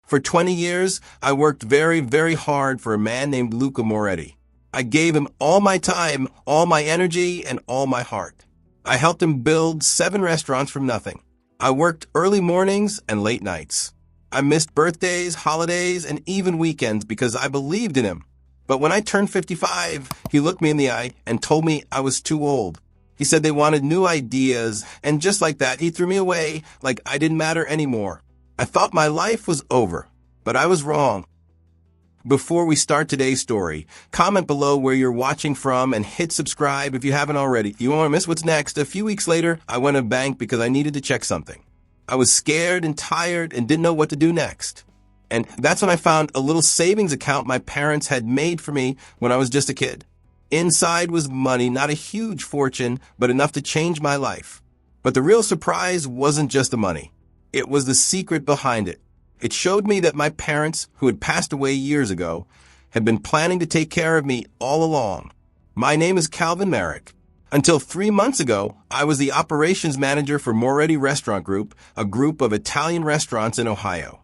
For 20 years, I worked very, very hard for a man named Luca Moretti. I gave him all my time, all my energy, and all my heart. I helped him build 7 restaurants from nothing. I worked early mornings and late nights. I missed birthdays, holidays, and even weekends because I believed in him. But when I turned 55, he looked me in the eye and told me I was too old. He said they wanted new ideas, and just like that, he threw me away like I didn't matter anymore. I thought my life was over, but I was wrong. Before we start today's story, comment below where you're watching from and hit subscribe if you haven't already. You won't want to miss what's next. A few weeks later, I went to a bank because I needed to check something. I was scared and tired and didn't know what to do next. And that's when I found a little savings account my parents had made for me when I was just a kid. Inside was money, not a huge fortune, but enough to change my life. But the real surprise wasn't just the money. It was the secret behind it. It showed me that my parents, who had passed away years ago, had been planning to take care of me all along. My name is Calvin Merrick. Until 3 months ago, I was the operations manager for Moretti Restaurant Group, a group of Italian restaurants in Ohio.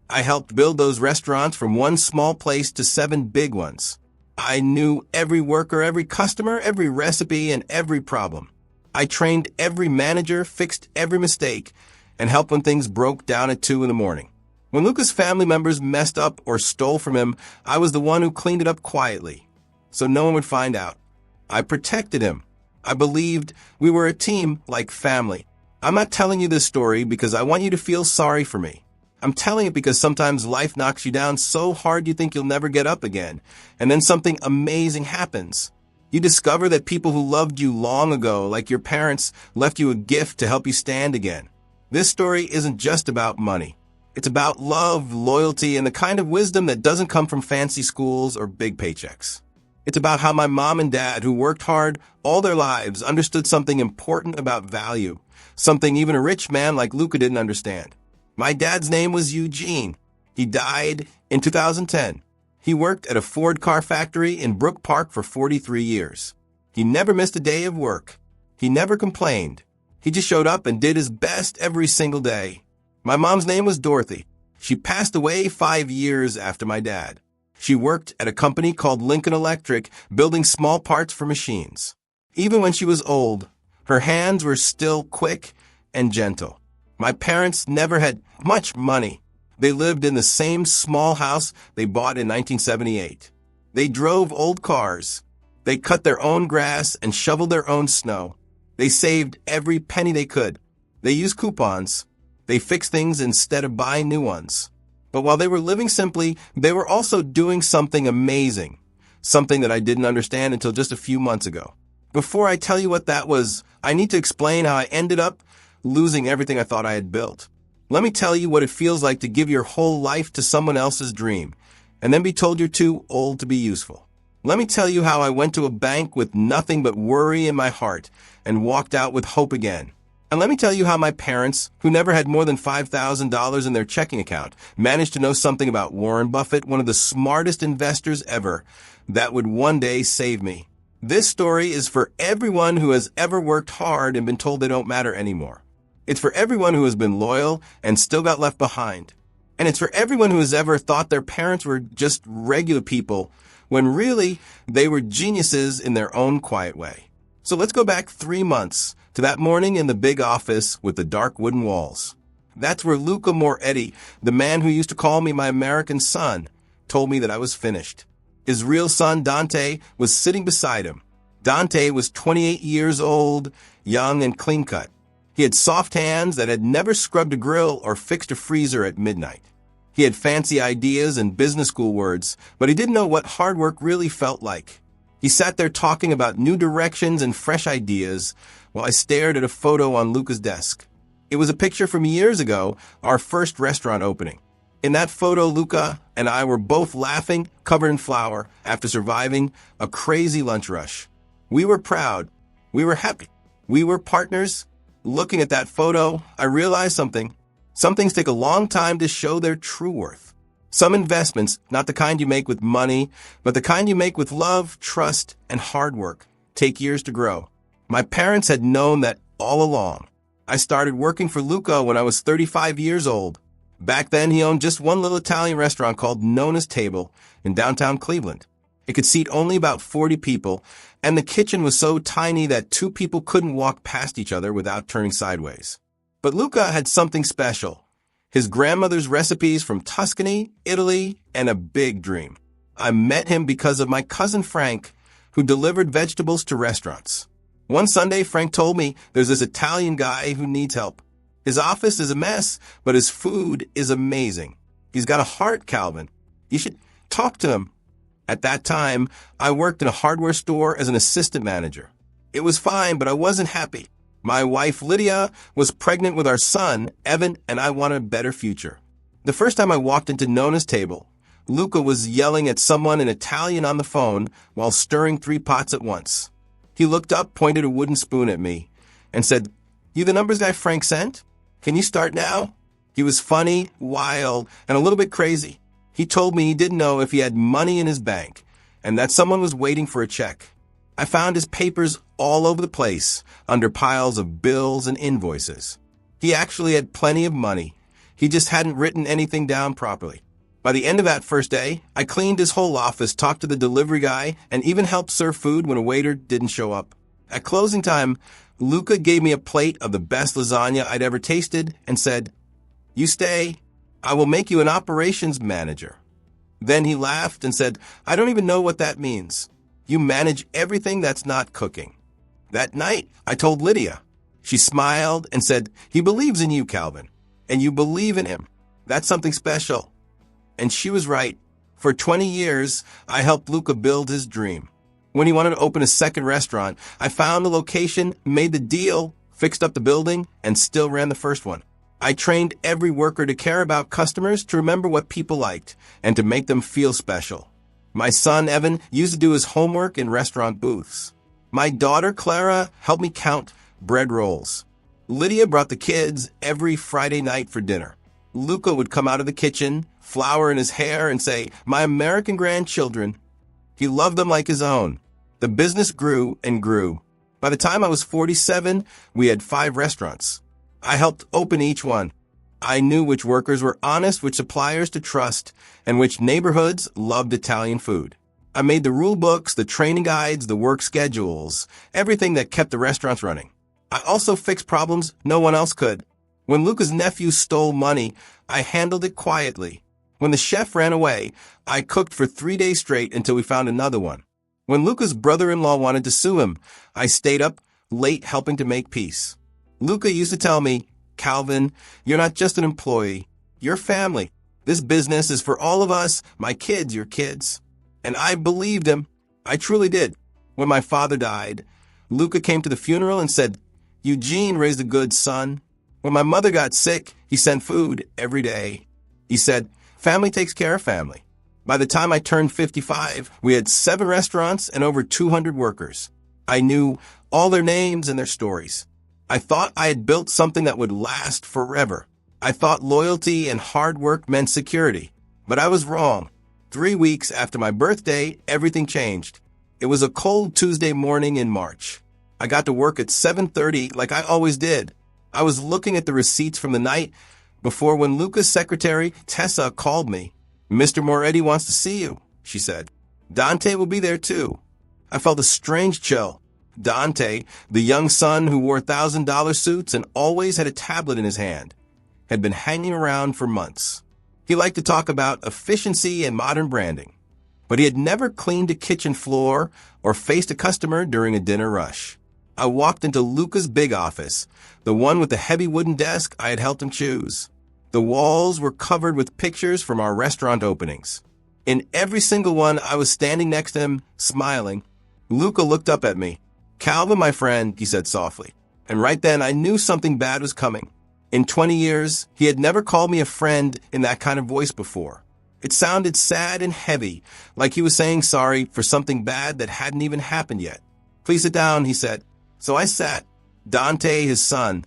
I helped build those restaurants from one small place to 7 big ones. I knew every worker, every customer, every recipe, and every problem. I trained every manager, fixed every mistake, and helped when things broke down at 2 in the morning. When Luca's family members messed up or stole from him, I was the one who cleaned it up quietly, so no one would find out. I protected him. I believed we were a team like family. I'm not telling you this story because I want you to feel sorry for me. I'm telling it because sometimes life knocks you down so hard you think you'll never get up again, and then something amazing happens. You discover that people who loved you long ago, like your parents, left you a gift to help you stand again. This story isn't just about money. It's about love, loyalty, and the kind of wisdom that doesn't come from fancy schools or big paychecks. It's about how my mom and dad, who worked hard all their lives, understood something important about value, something even a rich man like Luca didn't understand. My dad's name was Eugene. He died in 2010. He worked at a Ford car factory in Brook Park for 43 years. He never missed a day of work. He never complained. He just showed up and did his best every single day. My mom's name was Dorothy. She passed away 5 years after my dad. She worked at a company called Lincoln Electric, building small parts for machines. Even when she was old, her hands were still quick and gentle. My parents never had much money. They lived in the same small house they bought in 1978. They drove old cars. They cut their own grass and shoveled their own snow. They saved every penny they could. They used coupons. They fixed things instead of buying new ones. But while they were living simply, they were also doing something amazing, something that I didn't understand until just a few months ago. Before I tell you what that was, I need to explain how I ended up losing everything I thought I had built. Let me tell you what it feels like to give your whole life to someone else's dream, and then be told you're too old to be useful. Let me tell you how I went to a bank with nothing but worry in my heart and walked out with hope again. And let me tell you how my parents, who never had more than $5,000 in their checking account, managed to know something about Warren Buffett, one of the smartest investors ever, that would one day save me. This story is for everyone who has ever worked hard and been told they don't matter anymore. It's for everyone who has been loyal and still got left behind. And it's for everyone who has ever thought their parents were just regular people, when really they were geniuses in their own quiet way. So let's go back 3 months to that morning in the big office with the dark wooden walls. That's where Luca Moretti, the man who used to call me my American son, told me that I was finished. His real son, Dante, was sitting beside him. Dante was 28 years old, young and clean-cut. He had soft hands that had never scrubbed a grill or fixed a freezer at midnight. He had fancy ideas and business school words, but he didn't know what hard work really felt like. He sat there talking about new directions and fresh ideas while I stared at a photo on Luca's desk. It was a picture from years ago, our first restaurant opening. In that photo, Luca and I were both laughing, covered in flour, after surviving a crazy lunch rush. We were proud. We were happy. We were partners. Looking at that photo, I realized something. Some things take a long time to show their true worth. Some investments, not the kind you make with money, but the kind you make with love, trust, and hard work, take years to grow. My parents had known that all along. I started working for Luca when I was 35 years old. Back then, he owned just one little Italian restaurant called Nona's Table in downtown Cleveland. It could seat only about 40 people, and the kitchen was so tiny that two people couldn't walk past each other without turning sideways. But Luca had something special. His grandmother's recipes from Tuscany, Italy, and a big dream. I met him because of my cousin Frank, who delivered vegetables to restaurants. One Sunday, Frank told me there's this Italian guy who needs help. His office is a mess, but his food is amazing. He's got a heart, Calvin. You should talk to him. At that time, I worked in a hardware store as an assistant manager. It was fine, but I wasn't happy. My wife, Lydia, was pregnant with our son, Evan, and I wanted a better future. The first time I walked into Nona's Table, Luca was yelling at someone in Italian on the phone while stirring 3 pots at once. He looked up, pointed a wooden spoon at me, and said, "You the numbers guy Frank sent? Can you start now?" He was funny, wild, and a little bit crazy. He told me he didn't know if he had money in his bank and that someone was waiting for a check. I found his papers all over the place, under piles of bills and invoices. He actually had plenty of money. He just hadn't written anything down properly. By the end of that first day, I cleaned his whole office, talked to the delivery guy, and even helped serve food when a waiter didn't show up. At closing time, Luca gave me a plate of the best lasagna I'd ever tasted and said, "You stay. I will make you an operations manager." Then he laughed and said, "I don't even know what that means. You manage everything that's not cooking." That night, I told Lydia. She smiled and said, "He believes in you, Calvin, and you believe in him. That's something special." And she was right. For 20 years, I helped Luca build his dream. When he wanted to open a second restaurant, I found the location, made the deal, fixed up the building, and still ran the first one. I trained every worker to care about customers, to remember what people liked, and to make them feel special. My son, Evan, used to do his homework in restaurant booths. My daughter, Clara, helped me count bread rolls. Lydia brought the kids every Friday night for dinner. Luca would come out of the kitchen, flour in his hair, and say, "My American grandchildren." He loved them like his own. The business grew and grew. By the time I was 47, we had 5 restaurants. I helped open each one. I knew which workers were honest, which suppliers to trust, and which neighborhoods loved Italian food. I made the rule books, the training guides, the work schedules, everything that kept the restaurants running. I also fixed problems no one else could. When Luca's nephew stole money, I handled it quietly. When the chef ran away, I cooked for 3 days straight until we found another one. When Luca's brother-in-law wanted to sue him, I stayed up late helping to make peace. Luca used to tell me, "Calvin, you're not just an employee. You're family. This business is for all of us, my kids, your kids." And I believed him. I truly did. When my father died, Luca came to the funeral and said, "Eugene raised a good son." When my mother got sick, he sent food every day. He said, "Family takes care of family." By the time I turned 55, we had 7 restaurants and over 200 workers. I knew all their names and their stories. I thought I had built something that would last forever. I thought loyalty and hard work meant security. But I was wrong. 3 weeks after my birthday, everything changed. It was a cold Tuesday morning in March. I got to work at 7:30 like I always did. I was looking at the receipts from the night before when Luca's secretary, Tessa, called me. "Mr. Moretti wants to see you," she said. "Dante will be there too." I felt a strange chill. Dante, the young son who wore $1,000 suits and always had a tablet in his hand, had been hanging around for months. He liked to talk about efficiency and modern branding, but he had never cleaned a kitchen floor or faced a customer during a dinner rush. I walked into Luca's big office, the one with the heavy wooden desk I had helped him choose. The walls were covered with pictures from our restaurant openings. In every single one, I was standing next to him, smiling. Luca looked up at me. "Calvin, my friend," he said softly. And right then, I knew something bad was coming. In 20 years, he had never called me a friend in that kind of voice before. It sounded sad and heavy, like he was saying sorry for something bad that hadn't even happened yet. "Please sit down," he said. So I sat. Dante, his son,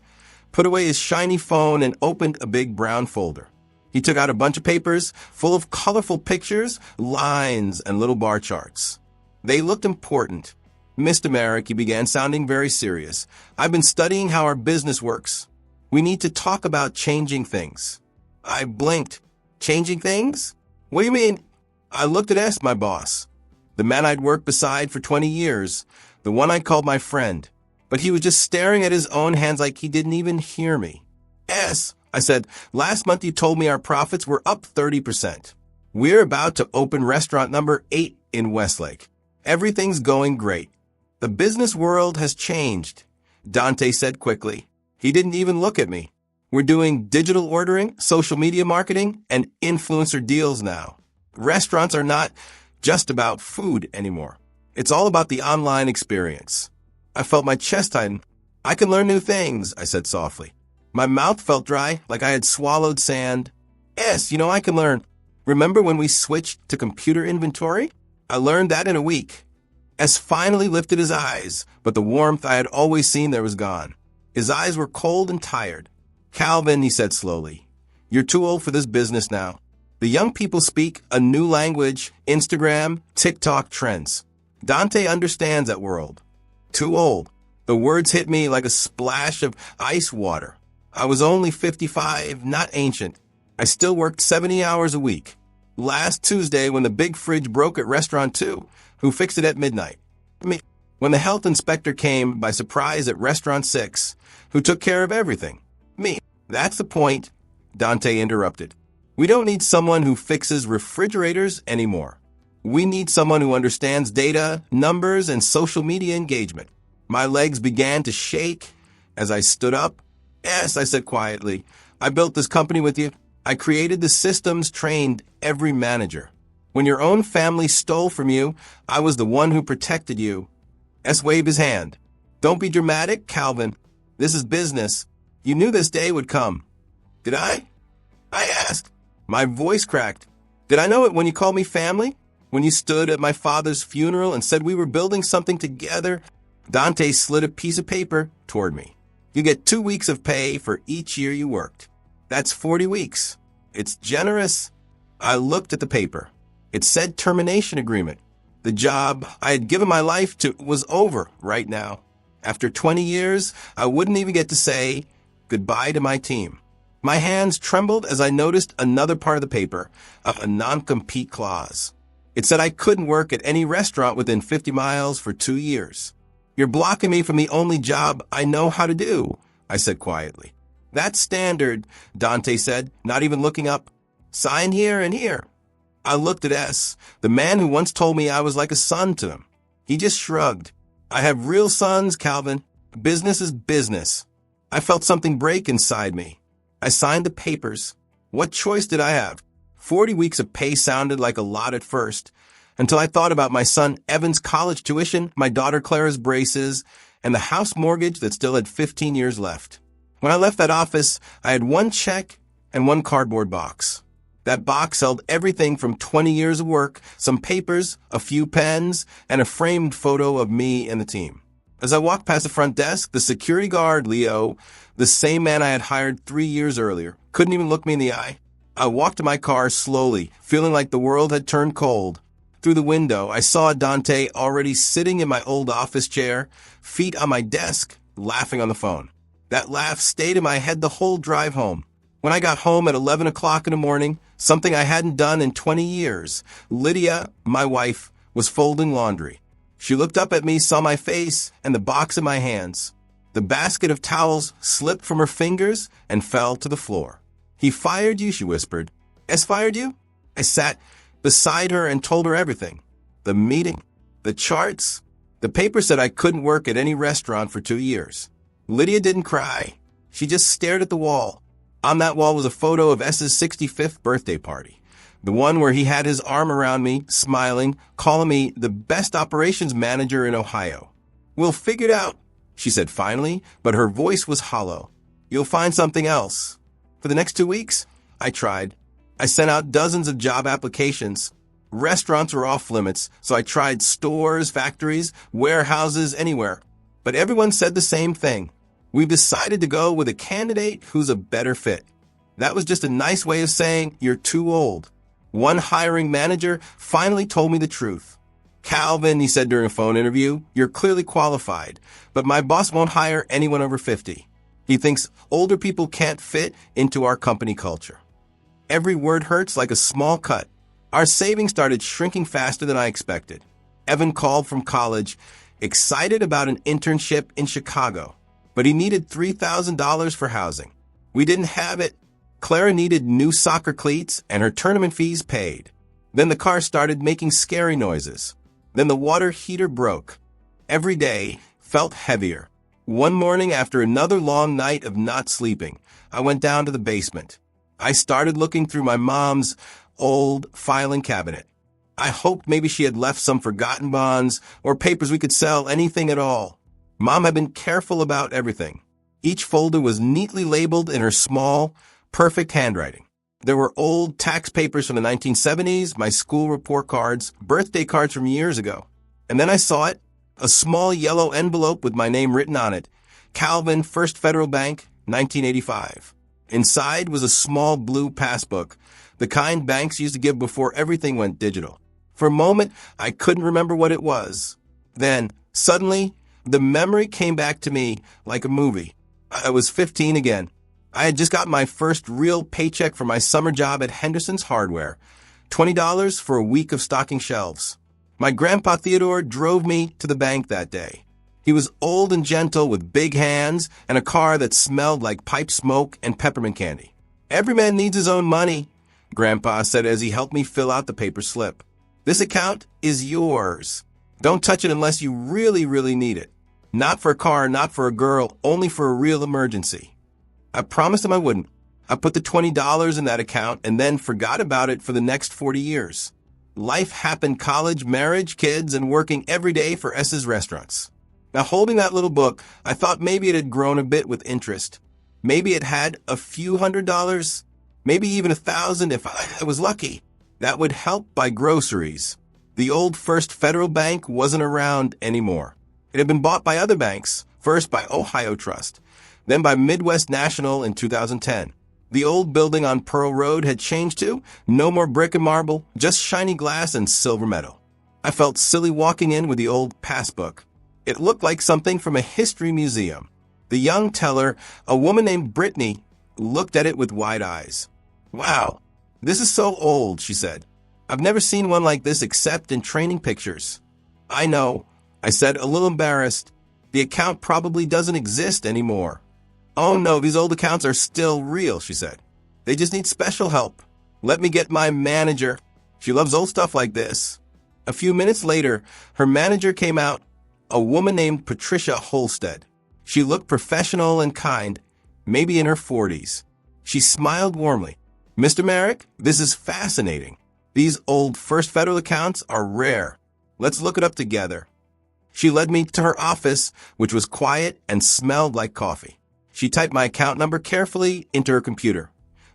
put away his shiny phone and opened a big brown folder. He took out a bunch of papers full of colorful pictures, lines, and little bar charts. They looked important. "Mr. Merrick," he began, sounding very serious, "I've been studying how our business works. We need to talk about changing things." I blinked. Changing things? What do you mean? I looked at S, my boss. The man I'd worked beside for 20 years. The one I called my friend. But he was just staring at his own hands like he didn't even hear me. S, I said, last month you told me our profits were up 30%. We're about to open restaurant number 8 in Westlake. Everything's going great. The business world has changed, Dante said quickly. He didn't even look at me. We're doing digital ordering, social media marketing, and influencer deals now. Restaurants are not just about food anymore. It's all about the online experience. I felt my chest tighten. I can learn new things, I said softly. My mouth felt dry, like I had swallowed sand. Yes, I can learn. Remember when we switched to computer inventory? I learned that in a week. S finally lifted his eyes, but the warmth I had always seen there was gone. His eyes were cold and tired. Calvin, he said slowly, you're too old for this business now. The young people speak a new language, Instagram, TikTok trends. Dante understands that world. Too old. The words hit me like a splash of ice water. I was only 55, not ancient. I still worked 70 hours a week. Last Tuesday, when the big fridge broke at Restaurant 2, who fixed it at midnight? Me. When the health inspector came by surprise at Restaurant 6, who took care of everything? Me. That's the point, Dante interrupted. We don't need someone who fixes refrigerators anymore. We need someone who understands data, numbers, and social media engagement. My legs began to shake as I stood up. Yes, I said quietly. I built this company with you. I created the systems, trained every manager. When your own family stole from you, I was the one who protected you. S waved his hand. Don't be dramatic, Calvin. This is business. You knew this day would come. Did I? I asked. My voice cracked. Did I know it when you called me family? When you stood at my father's funeral and said we were building something together? Dante slid a piece of paper toward me. You get 2 weeks of pay for each year you worked. That's 40 weeks. It's generous. I looked at the paper. It said termination agreement. The job I had given my life to was over right now. After 20 years, I wouldn't even get to say goodbye to my team. My hands trembled as I noticed another part of the paper, a non-compete clause. It said I couldn't work at any restaurant within 50 miles for 2 years. You're blocking me from the only job I know how to do, I said quietly. That's standard, Dante said, not even looking up. Sign here and here. I looked at S, the man who once told me I was like a son to him. He just shrugged. I have real sons, Calvin. Business is business. I felt something break inside me. I signed the papers. What choice did I have? 40 weeks of pay sounded like a lot at first, until I thought about my son Evan's college tuition, my daughter Clara's braces, and the house mortgage that still had 15 years left. When I left that office, I had one check and one cardboard box. That box held everything from 20 years of work, some papers, a few pens, and a framed photo of me and the team. As I walked past the front desk, the security guard, Leo, the same man I had hired 3 years earlier, couldn't even look me in the eye. I walked to my car slowly, feeling like the world had turned cold. Through the window, I saw Dante already sitting in my old office chair, feet on my desk, laughing on the phone. That laugh stayed in my head the whole drive home. When I got home at 11 o'clock in the morning, something I hadn't done in 20 years, Lydia, my wife, was folding laundry. She looked up at me, saw my face, and the box in my hands. The basket of towels slipped from her fingers and fell to the floor. He fired you, she whispered. S fired you? I sat beside her and told her everything. The meeting, the charts. The paper said I couldn't work at any restaurant for 2 years. Lydia didn't cry. She just stared at the wall. On that wall was a photo of S's 65th birthday party. The one where he had his arm around me, smiling, calling me the best operations manager in Ohio. We'll figure it out, she said finally, but her voice was hollow. You'll find something else. For the next 2 weeks, I tried. I sent out dozens of job applications. Restaurants were off limits, so I tried stores, factories, warehouses, anywhere. But everyone said the same thing. We've decided to go with a candidate who's a better fit. That was just a nice way of saying you're too old. One hiring manager finally told me the truth. Calvin, he said during a phone interview, you're clearly qualified, but my boss won't hire anyone over 50. He thinks older people can't fit into our company culture. Every word hurts like a small cut. Our savings started shrinking faster than I expected. Evan called from college, excited about an internship in Chicago, but he needed $3,000 for housing. We didn't have it. Clara needed new soccer cleats and her tournament fees paid. Then the car started making scary noises. Then the water heater broke. Every day felt heavier. One morning, after another long night of not sleeping, I went down to the basement. I started looking through my mom's old filing cabinet. I hoped maybe she had left some forgotten bonds or papers we could sell, anything at all. Mom had been careful about everything. Each folder was neatly labeled in her small, perfect handwriting. There were old tax papers from the 1970s, my school report cards, birthday cards from years ago. And then I saw it, a small yellow envelope with my name written on it, Calvin, First Federal Bank, 1985. Inside was a small blue passbook, the kind banks used to give before everything went digital. For a moment, I couldn't remember what it was. Then, suddenly, the memory came back to me like a movie. I was 15 again. I had just got my first real paycheck for my summer job at Henderson's Hardware, $20 for a week of stocking shelves. My grandpa Theodore drove me to the bank that day. He was old and gentle with big hands and a car that smelled like pipe smoke and peppermint candy. "Every man needs his own money," Grandpa said as he helped me fill out the paper slip. "This account is yours. Don't touch it unless you really, really need it. Not for a car, not for a girl, only for a real emergency." I promised him I wouldn't. I put the $20 in that account and then forgot about it for the next 40 years. Life happened: college, marriage, kids, and working every day for S's restaurants. Now, holding that little book, I thought maybe it had grown a bit with interest. Maybe it had a few $100s, maybe even 1,000 if I was lucky. That would help buy groceries. The old First Federal Bank wasn't around anymore. It had been bought by other banks, first by Ohio Trust, then by Midwest National in 2010. The old building on Pearl Road had changed too. No more brick and marble, just shiny glass and silver metal. I felt silly walking in with the old passbook. It looked like something from a history museum. The young teller, a woman named Brittany, looked at it with wide eyes. "Wow, this is so old," she said. "I've never seen one like this except in training pictures." "I know," I said, a little embarrassed. "The account probably doesn't exist anymore." "Oh no, these old accounts are still real," she said. "They just need special help. Let me get my manager. She loves old stuff like this." A few minutes later, her manager came out, a woman named Patricia Holstead. She looked professional and kind, maybe in her 40s. She smiled warmly. "Mr. Merrick, this is fascinating. These old First Federal accounts are rare. Let's look it up together." She led me to her office, which was quiet and smelled like coffee. She typed my account number carefully into her computer,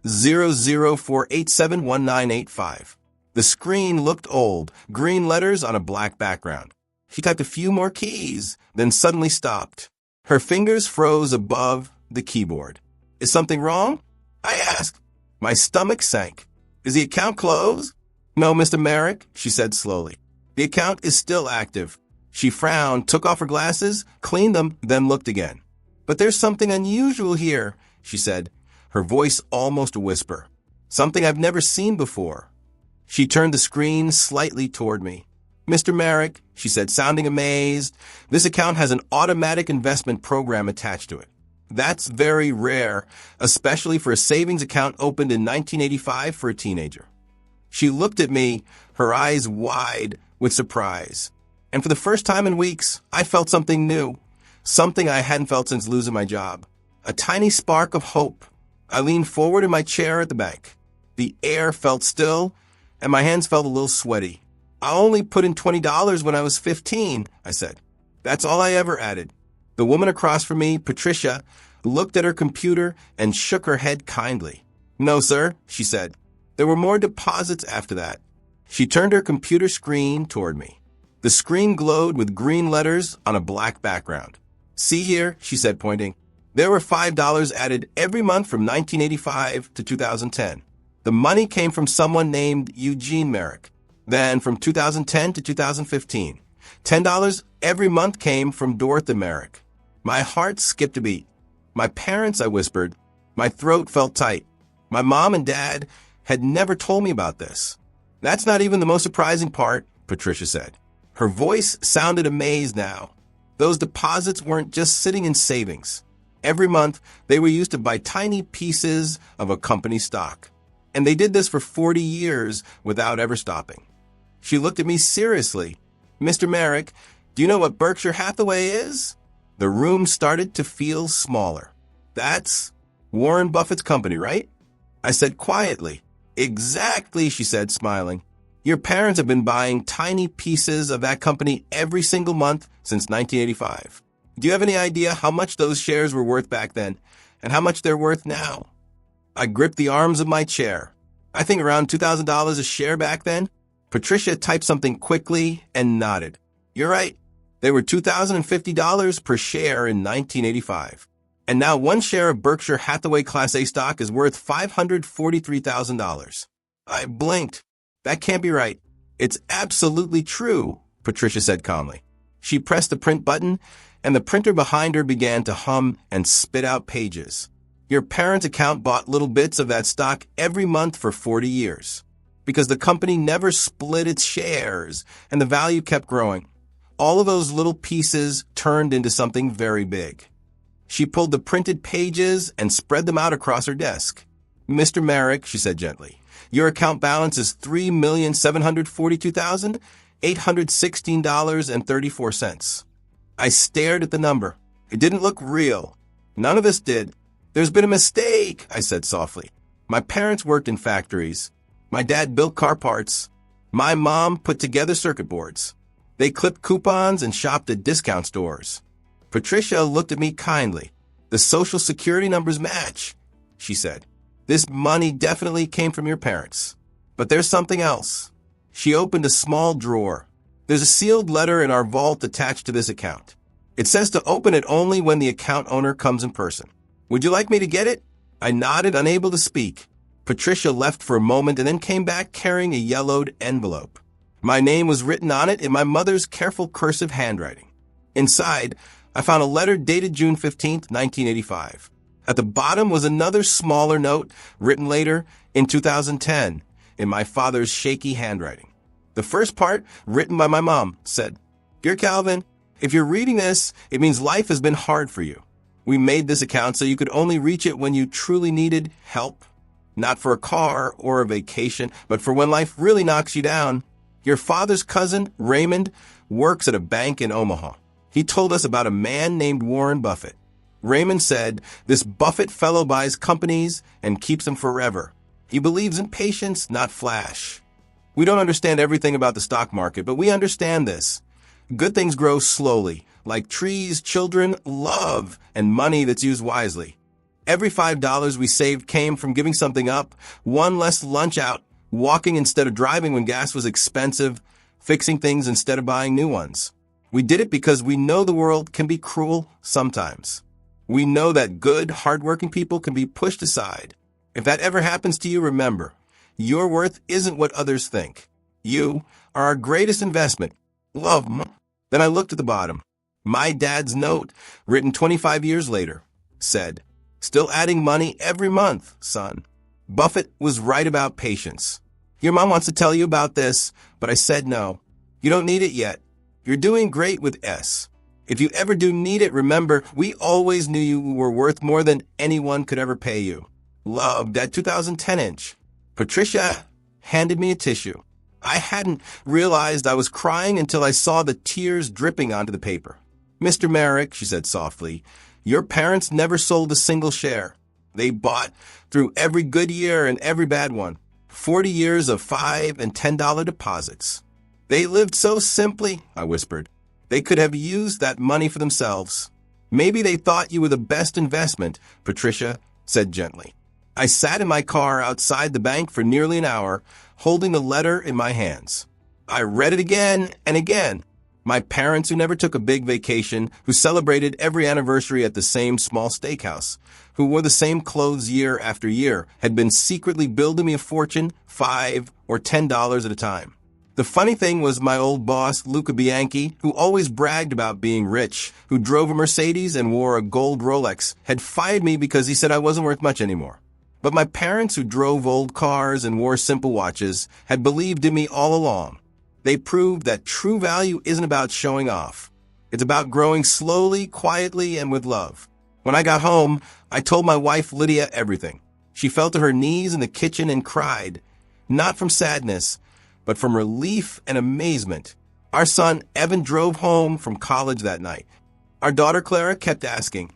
0048719885. The screen looked old, green letters on a black background. She typed a few more keys, then suddenly stopped. Her fingers froze above the keyboard. "Is something wrong?" I asked. My stomach sank. "Is the account closed?" "No, Mr. Merrick," she said slowly. "The account is still active." She frowned, took off her glasses, cleaned them, then looked again. "But there's something unusual here," she said, her voice almost a whisper. "Something I've never seen before." She turned the screen slightly toward me. "Mr. Merrick," she said, sounding amazed, "this account has an automatic investment program attached to it. That's very rare, especially for a savings account opened in 1985 for a teenager." She looked at me, her eyes wide with surprise. And for the first time in weeks, I felt something new, something I hadn't felt since losing my job. A tiny spark of hope. I leaned forward in my chair at the bank. The air felt still, and my hands felt a little sweaty. "I only put in $20 when I was 15, I said. "That's all I ever added." The woman across from me, Patricia, looked at her computer and shook her head kindly. "No, sir," she said. "There were more deposits after that." She turned her computer screen toward me. The screen glowed with green letters on a black background. "See here," she said, pointing. "There were $5 added every month from 1985 to 2010. The money came from someone named Eugene Merrick. Then from 2010 to 2015, $10 every month came from Dorothy Merrick." My heart skipped a beat. "My parents," I whispered. My throat felt tight. "My mom and dad, had never told me about this. That's not even the most surprising part, Patricia said. Her voice sounded amazed now. Those deposits weren't just sitting in savings. Every month, they were used to buy tiny pieces of a company stock. And they did this for 40 years without ever stopping. She looked at me seriously. Mr. Merrick, do you know what Berkshire Hathaway is? The room started to feel smaller. That's Warren Buffett's company, right? I said quietly. Exactly, she said, smiling. Your parents have been buying tiny pieces of that company every single month since 1985. Do you have any idea how much those shares were worth back then and how much they're worth now? I gripped the arms of my chair. I think around $2,000 a share back then. Patricia typed something quickly and nodded. You're right. They were $2,050 per share in 1985. And now one share of Berkshire Hathaway Class A stock is worth $543,000. I blinked. That can't be right. It's absolutely true, Patricia said calmly. She pressed the print button, and the printer behind her began to hum and spit out pages. Your parents' account bought little bits of that stock every month for 40 years. Because the company never split its shares, and the value kept growing. All of those little pieces turned into something very big. She pulled the printed pages and spread them out across her desk. Mr. Merrick, she said gently, your account balance is $3,742,816.34. I stared at the number. It didn't look real. None of this did. There's been a mistake, I said softly. My parents worked in factories. My dad built car parts. My mom put together circuit boards. They clipped coupons and shopped at discount stores. Patricia looked at me kindly. The Social Security numbers match, she said. This money definitely came from your parents. But there's something else. She opened a small drawer. There's a sealed letter in our vault attached to this account. It says to open it only when the account owner comes in person. Would you like me to get it? I nodded, unable to speak. Patricia left for a moment and then came back carrying a yellowed envelope. My name was written on it in my mother's careful cursive handwriting. Inside, I found a letter dated June 15, 1985. At the bottom was another smaller note written later in 2010 in my father's shaky handwriting. The first part, written by my mom, said, Dear Calvin, if you're reading this, it means life has been hard for you. We made this account so you could only reach it when you truly needed help. Not for a car or a vacation, but for when life really knocks you down. Your father's cousin, Raymond, works at a bank in Omaha. He told us about a man named Warren Buffett. Raymond said, this Buffett fellow buys companies and keeps them forever. He believes in patience, not flash. We don't understand everything about the stock market, but we understand this. Good things grow slowly, like trees children love and money that's used wisely. Every $5 we saved came from giving something up, one less lunch out, walking instead of driving when gas was expensive, fixing things instead of buying new ones. We did it because we know the world can be cruel sometimes. We know that good, hardworking people can be pushed aside. If that ever happens to you, remember, your worth isn't what others think. You are our greatest investment. Love, Mom. Then I looked at the bottom. My dad's note, written 25 years later, said, Still adding money every month, son. Buffett was right about patience. Your mom wants to tell you about this, but I said no. You don't need it yet. You're doing great with S. If you ever do need it, remember, we always knew you were worth more than anyone could ever pay you. Loved, that 2010 inch. Patricia handed me a tissue. I hadn't realized I was crying until I saw the tears dripping onto the paper. Mr. Merrick, she said softly, your parents never sold a single share. They bought through every good year and every bad one. 40 years of $5 and $10 deposits. They lived so simply, I whispered. They could have used that money for themselves. Maybe they thought you were the best investment, Patricia said gently. I sat in my car outside the bank for nearly an hour, holding the letter in my hands. I read it again and again. My parents, who never took a big vacation, who celebrated every anniversary at the same small steakhouse, who wore the same clothes year after year, had been secretly building me a fortune, $5 or $10 at a time. The funny thing was my old boss, Luca Bianchi, who always bragged about being rich, who drove a Mercedes and wore a gold Rolex, had fired me because he said I wasn't worth much anymore. But my parents, who drove old cars and wore simple watches, had believed in me all along. They proved that true value isn't about showing off. It's about growing slowly, quietly, and with love. When I got home, I told my wife Lydia everything. She fell to her knees in the kitchen and cried, not from sadness, but from relief and amazement. Our son, Evan, drove home from college that night. Our daughter, Clara, kept asking,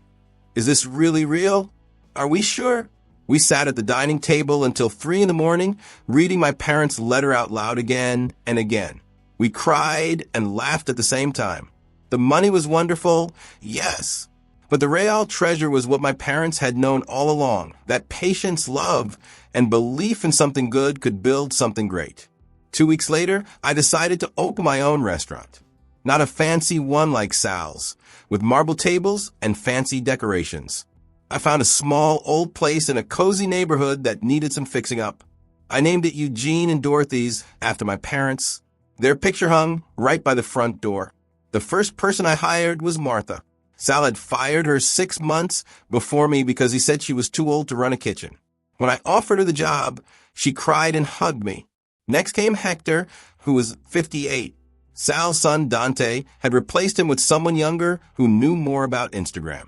"Is this really real? Are we sure?" We sat at the dining table until 3 in the morning, reading my parents' letter out loud again and again. We cried and laughed at the same time. The money was wonderful, yes, but the real treasure was what my parents had known all along, that patience, love, and belief in something good could build something great. 2 weeks later, I decided to open my own restaurant. Not a fancy one like Sal's, with marble tables and fancy decorations. I found a small, old place in a cozy neighborhood that needed some fixing up. I named it Eugene and Dorothy's after my parents. Their picture hung right by the front door. The first person I hired was Martha. Sal had fired her 6 months before me because he said she was too old to run a kitchen. When I offered her the job, she cried and hugged me. Next came Hector, who was 58. Sal's son, Dante, had replaced him with someone younger who knew more about Instagram.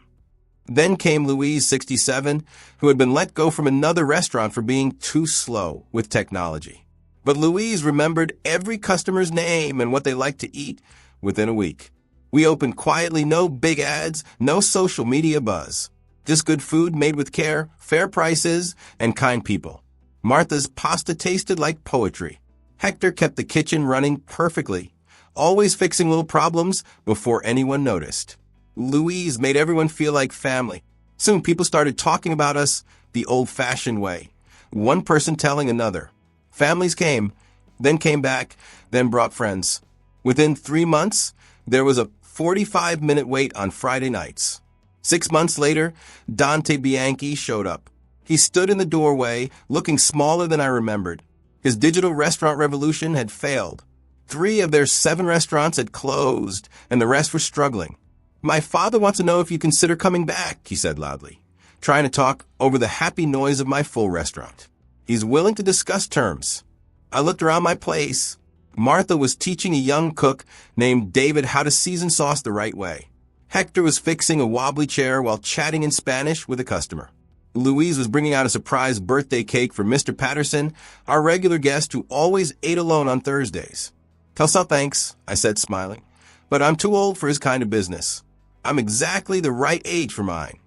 Then came Louise, 67, who had been let go from another restaurant for being too slow with technology. But Louise remembered every customer's name and what they liked to eat within a week. We opened quietly, no big ads, no social media buzz. Just good food made with care, fair prices, and kind people. Martha's pasta tasted like poetry. Hector kept the kitchen running perfectly, always fixing little problems before anyone noticed. Louise made everyone feel like family. Soon people started talking about us the old-fashioned way, one person telling another. Families came, then came back, then brought friends. Within 3 months, there was a 45-minute wait on Friday nights. 6 months later, Dante Bianchi showed up. He stood in the doorway, looking smaller than I remembered. His digital restaurant revolution had failed. 3 of their 7 restaurants had closed, and the rest were struggling. "My father wants to know if you consider coming back," he said loudly, trying to talk over the happy noise of my full restaurant. "He's willing to discuss terms." I looked around my place. Martha was teaching a young cook named David how to season sauce the right way. Hector was fixing a wobbly chair while chatting in Spanish with a customer. Louise was bringing out a surprise birthday cake for Mr. Patterson, our regular guest who always ate alone on Thursdays. "Tell Sal thanks," I said, smiling, "but I'm too old for his kind of business. I'm exactly the right age for mine."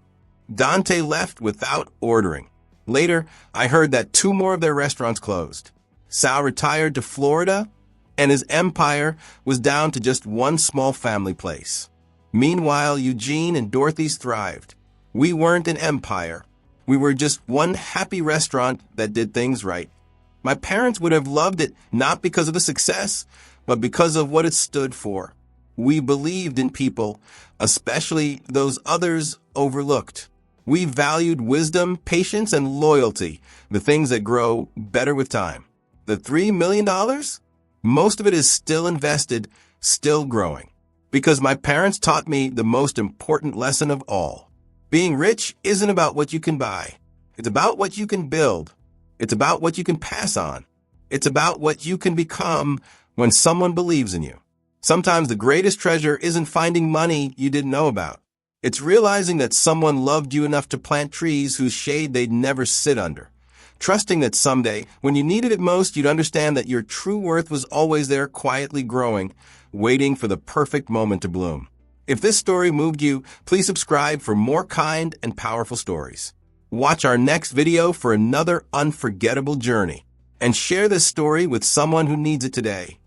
Dante left without ordering. Later, I heard that 2 more of their restaurants closed. Sal retired to Florida, and his empire was down to just one small family place. Meanwhile, Eugene and Dorothy's thrived. We weren't an empire. We were just one happy restaurant that did things right. My parents would have loved it not because of the success, but because of what it stood for. We believed in people, especially those others overlooked. We valued wisdom, patience, and loyalty, the things that grow better with time. The $3 million? Most of it is still invested, still growing. Because my parents taught me the most important lesson of all. Being rich isn't about what you can buy. It's about what you can build. It's about what you can pass on. It's about what you can become when someone believes in you. Sometimes the greatest treasure isn't finding money you didn't know about. It's realizing that someone loved you enough to plant trees whose shade they'd never sit under. Trusting that someday, when you needed it most, you'd understand that your true worth was always there, quietly growing, waiting for the perfect moment to bloom. If this story moved you, please subscribe for more kind and powerful stories. Watch our next video for another unforgettable journey. And share this story with someone who needs it today.